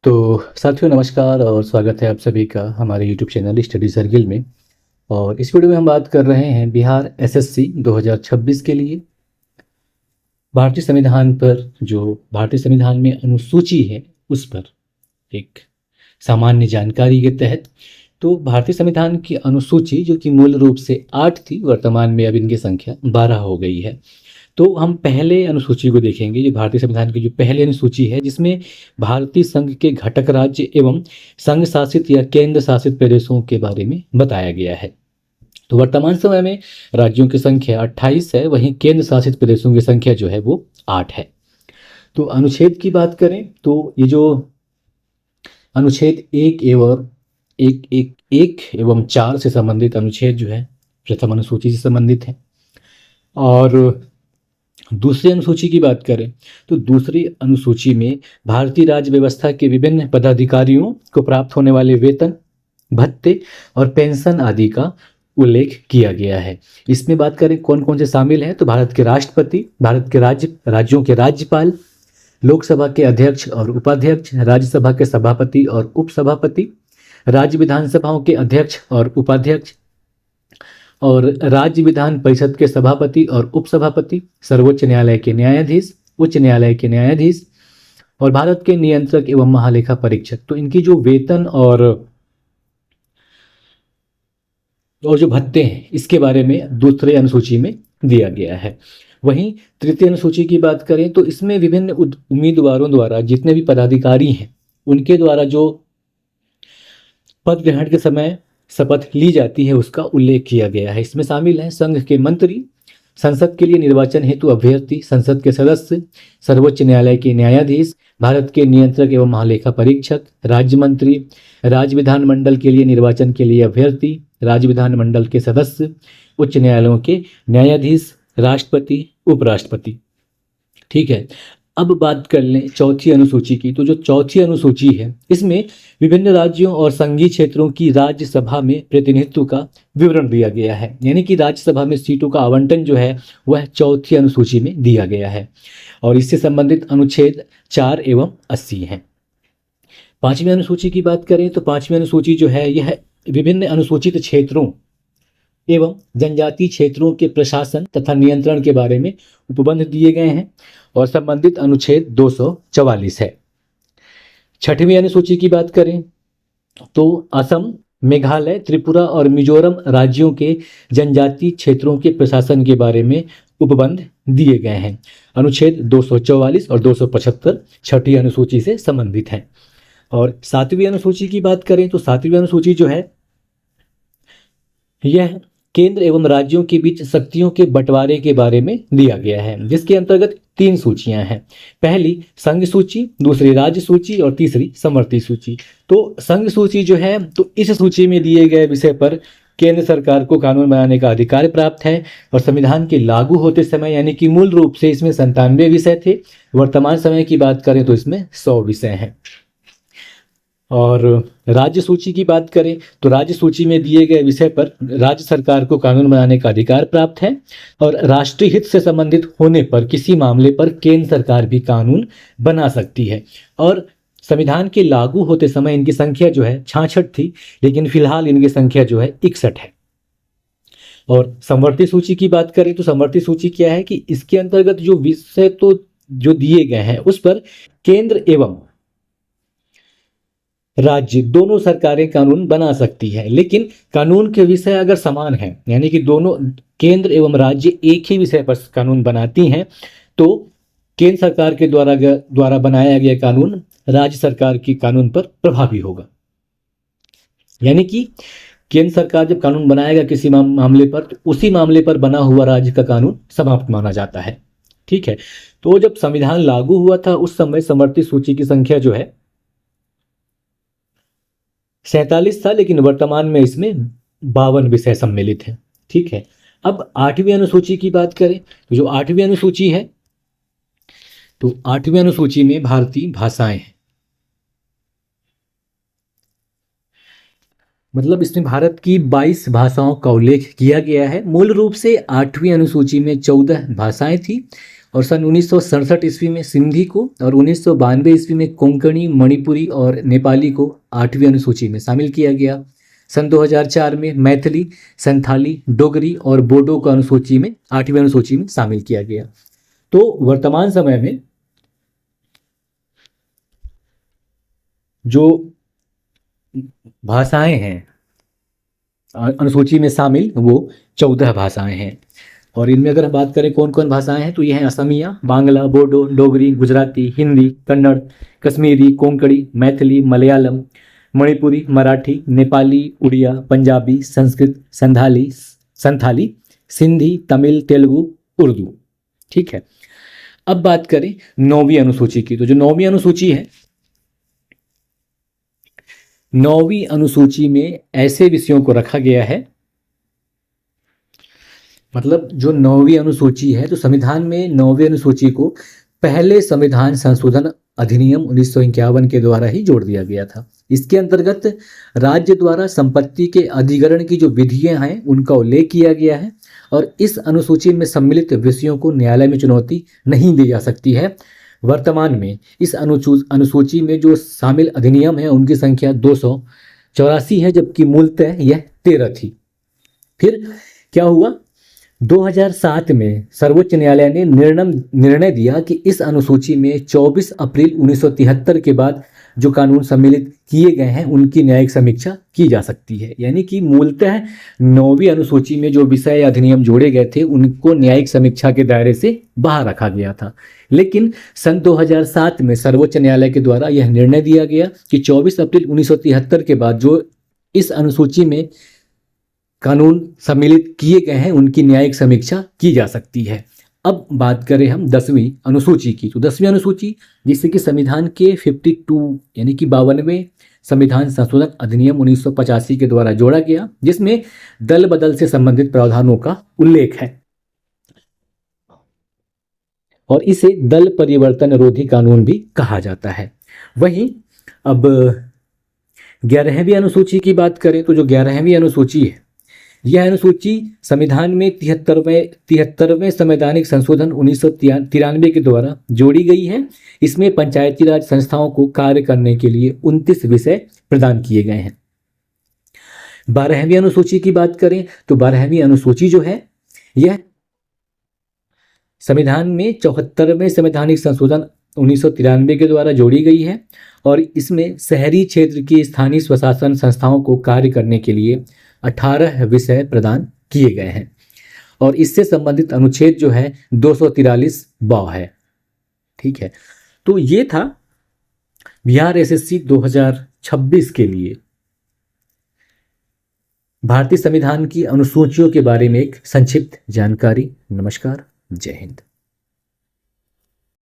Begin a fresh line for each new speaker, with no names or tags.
तो साथियों नमस्कार और स्वागत है आप सभी का हमारे YouTube चैनल स्टडी सर्किल में। और इस वीडियो में हम बात कर रहे हैं बिहार एसएससी 2026 के लिए भारतीय संविधान पर, जो भारतीय संविधान में अनुसूची है उस पर एक सामान्य जानकारी के तहत। तो भारतीय संविधान की अनुसूची जो कि मूल रूप से 8 थी, वर्तमान में अब इनकी संख्या 12 हो गई है। तो हम पहले अनुसूची को देखेंगे, जो भारतीय संविधान की जो पहली अनुसूची है, जिसमें भारतीय संघ के घटक राज्य एवं संघ शासित या केंद्र शासित प्रदेशों के बारे में बताया गया है। तो वर्तमान समय में राज्यों की संख्या 28 है, वहीं केंद्र शासित प्रदेशों की संख्या जो है वो 8 है। तो अनुच्छेद की बात करें तो ये जो अनुच्छेद 1 एवं 4 से संबंधित अनुच्छेद जो है प्रथम अनुसूची से संबंधित है। और दूसरी अनुसूची की बात करें तो दूसरी अनुसूची में भारतीय राज्य व्यवस्था के विभिन्न पदाधिकारियों को प्राप्त होने वाले वेतन, भत्ते और पेंशन आदि का उल्लेख किया गया है। इसमें बात करें कौन कौन से शामिल हैं, तो भारत के राष्ट्रपति, भारत के राज्यों के राज्यपाल, लोकसभा के अध्यक्ष और उपाध्यक्ष, राज्यसभा के सभापति और उपसभापति, राज्य विधानसभाओं के अध्यक्ष और उपाध्यक्ष, और राज्य विधान परिषद के सभापति और उपसभापति, सर्वोच्च न्यायालय के न्यायाधीश, उच्च न्यायालय के न्यायाधीश और भारत के नियंत्रक एवं महालेखा परीक्षक। तो इनकी जो वेतन और जो भत्ते हैं इसके बारे में दूसरे अनुसूची में दिया गया है। वहीं तृतीय अनुसूची की बात करें तो इसमें विभिन्न उम्मीदवारों द्वारा, जितने भी पदाधिकारी हैं उनके द्वारा जो पद ग्रहण के समय शपथ ली जाती है उसका उल्लेख किया गया है। इसमें शामिल हैं संघ के मंत्री, संसद के लिए निर्वाचन हेतु अभ्यर्थी, संसद के सदस्य, सर्वोच्च न्यायालय के न्यायाधीश, भारत के नियंत्रक एवं महालेखा परीक्षक, राज्य मंत्री, राज्य विधानमंडल के लिए निर्वाचन के लिए अभ्यर्थी, राज्य विधानमंडल के सदस्य, उच्च न्यायालयों के न्यायाधीश, राष्ट्रपति, उपराष्ट्रपति। ठीक है, अब बात कर लें चौथी अनुसूची की। तो जो चौथी अनुसूची है इसमें विभिन्न राज्यों और संघीय क्षेत्रों की राज्यसभा में प्रतिनिधित्व का विवरण दिया गया है, यानी कि राज्यसभा में सीटों का आवंटन जो है वह चौथी अनुसूची में दिया गया है। और इससे संबंधित अनुच्छेद 4 एवं 80 हैं। पांचवी अनुसूची की बात करें तो पांचवी अनुसूची जो है यह विभिन्न अनुसूचित क्षेत्रों एवं जनजातीय क्षेत्रों के प्रशासन तथा नियंत्रण के बारे में उपबंध दिए गए हैं और संबंधित अनुच्छेद 244 है। छठवीं अनुसूची की बात करें तो असम, मेघालय, त्रिपुरा और मिजोरम राज्यों के जनजातीय क्षेत्रों के प्रशासन के बारे में उपबंध दिए गए हैं। अनुच्छेद 244 और 275 छठी अनुसूची से संबंधित हैं। और सातवीं अनुसूची की बात करें तो सातवीं अनुसूची जो है यह केंद्र एवं राज्यों के बीच शक्तियों के बंटवारे के बारे में दिया गया है, जिसके अंतर्गत 3 सूचियां हैं। पहली संघ सूची, दूसरी राज्य सूची और तीसरी समवर्ती सूची। तो संघ सूची जो है तो इस सूची में दिए गए विषय पर केंद्र सरकार को कानून बनाने का अधिकार प्राप्त है। और संविधान के लागू होते समय, यानी कि मूल रूप से इसमें 97 विषय थे, वर्तमान समय की बात करें तो इसमें 100 विषय हैं। और राज्य सूची की बात करें तो राज्य सूची में दिए गए विषय पर राज्य सरकार को कानून बनाने का अधिकार प्राप्त है। और राष्ट्रीय हित से संबंधित होने पर किसी मामले पर केंद्र सरकार भी कानून बना सकती है। और संविधान के लागू होते समय इनकी संख्या जो है 66 थी, लेकिन फिलहाल इनकी संख्या जो है 61 है। और समवर्ती सूची की बात करें तो समवर्ती सूची क्या है कि इसके अंतर्गत जो विषय तो जो दिए गए हैं उस पर केंद्र एवं राज्य दोनों सरकारें कानून बना सकती है, लेकिन कानून के विषय अगर समान है, यानी कि दोनों केंद्र एवं राज्य एक ही विषय पर कानून बनाती हैं, तो केंद्र सरकार के द्वारा बनाया गया कानून राज्य सरकार के कानून पर प्रभावी होगा। यानी कि केंद्र सरकार जब कानून बनाएगा किसी मामले पर, तो उसी मामले पर बना हुआ राज्य का कानून समाप्त माना जाता है। ठीक है, तो जब संविधान लागू हुआ था उस समय समवर्ती सूची की संख्या जो है 47 था, लेकिन वर्तमान में इसमें 52 विषय सम्मिलित हैं। ठीक है, अब 8वीं अनुसूची की बात करें तो जो 8वीं अनुसूची है तो 8वीं अनुसूची में भारतीय भाषाएं हैं। मतलब इसमें भारत की 22 भाषाओं का उल्लेख किया गया है। मूल रूप से 8वीं अनुसूची में 14 भाषाएं थी और सन 1967 ईस्वी में सिंधी को और 1992 ईस्वी में कोंकणी, मणिपुरी और नेपाली को 8वीं अनुसूची में शामिल किया गया। सन 2004 में मैथिली, संथाली, डोगरी और बोडो को अनुसूची में 8वीं अनुसूची में शामिल किया गया। तो वर्तमान समय में जो भाषाएं हैं अनुसूची में शामिल वो 14 भाषाएं हैं। और इनमें अगर हम बात करें कौन कौन भाषाएं हैं तो ये हैं असमिया, बांग्ला, बोडो, डोगरी, गुजराती, हिंदी, कन्नड़, कश्मीरी, कोंकणी, मैथिली, मलयालम, मणिपुरी, मराठी, नेपाली, उड़िया, पंजाबी, संस्कृत, संथाली, सिंधी, तमिल, तेलुगु, उर्दू। ठीक है, अब बात करें 9वीं अनुसूची की। तो जो 9वीं अनुसूची है, 9वीं अनुसूची में ऐसे विषयों को रखा गया है, मतलब जो 9वीं अनुसूची है तो संविधान में 9वीं अनुसूची को पहले संविधान संशोधन अधिनियम 1951 के द्वारा ही जोड़ दिया गया था। इसके अंतर्गत राज्य द्वारा संपत्ति के अधिग्रहण की जो विधियां हैं उनका उल्लेख किया गया है और इस अनुसूची में सम्मिलित विषयों को न्यायालय में चुनौती नहीं दी जा सकती है। वर्तमान में इस अनुसूची में जो शामिल अधिनियम है उनकी संख्या 284 है, जबकि मूलतः यह 13 थी। फिर क्या हुआ, 2007 में सर्वोच्च न्यायालय ने निर्णय दिया कि इस अनुसूची में 24 अप्रैल 1973 के बाद जो कानून सम्मिलित किए गए हैं उनकी न्यायिक समीक्षा की जा सकती है। यानी कि मूलतः 9वीं अनुसूची में जो विषय या अधिनियम जोड़े गए थे उनको न्यायिक समीक्षा के दायरे से बाहर रखा गया था, लेकिन सन 2007 में सर्वोच्च न्यायालय के द्वारा यह निर्णय दिया गया कि 24 अप्रैल 1973 के बाद जो इस अनुसूची में कानून सम्मिलित किए गए हैं उनकी न्यायिक समीक्षा की जा सकती है। अब बात करें हम 10वीं अनुसूची की। तो 10वीं अनुसूची जिससे कि संविधान के 52 यानी कि 52वें संविधान संशोधन अधिनियम 1985 के द्वारा जोड़ा गया, जिसमें दल बदल से संबंधित प्रावधानों का उल्लेख है और इसे दल परिवर्तन रोधी कानून भी कहा जाता है। वहीं अब 11वीं अनुसूची की बात करें तो जो 11वीं अनुसूची है, यह अनुसूची संविधान में 73वें संवैधानिक संशोधन 1993 के द्वारा जोड़ी गई है। इसमें पंचायती राज संस्थाओं को कार्य करने के लिए 29 विषय प्रदान किए गए हैं। 12वीं अनुसूची की बात करें तो 12वीं अनुसूची जो है यह संविधान में 74वें संवैधानिक संशोधन 1993 के द्वारा जोड़ी गई है और इसमें शहरी क्षेत्र की स्थानीय स्वशासन संस्थाओं को कार्य करने के लिए 18 विषय प्रदान किए गए हैं और इससे संबंधित अनुच्छेद जो है 243 ब है। ठीक है, तो ये था बिहार एसएससी 2026 के लिए भारतीय संविधान की अनुसूचियों के बारे में एक संक्षिप्त जानकारी। नमस्कार, जय हिंद।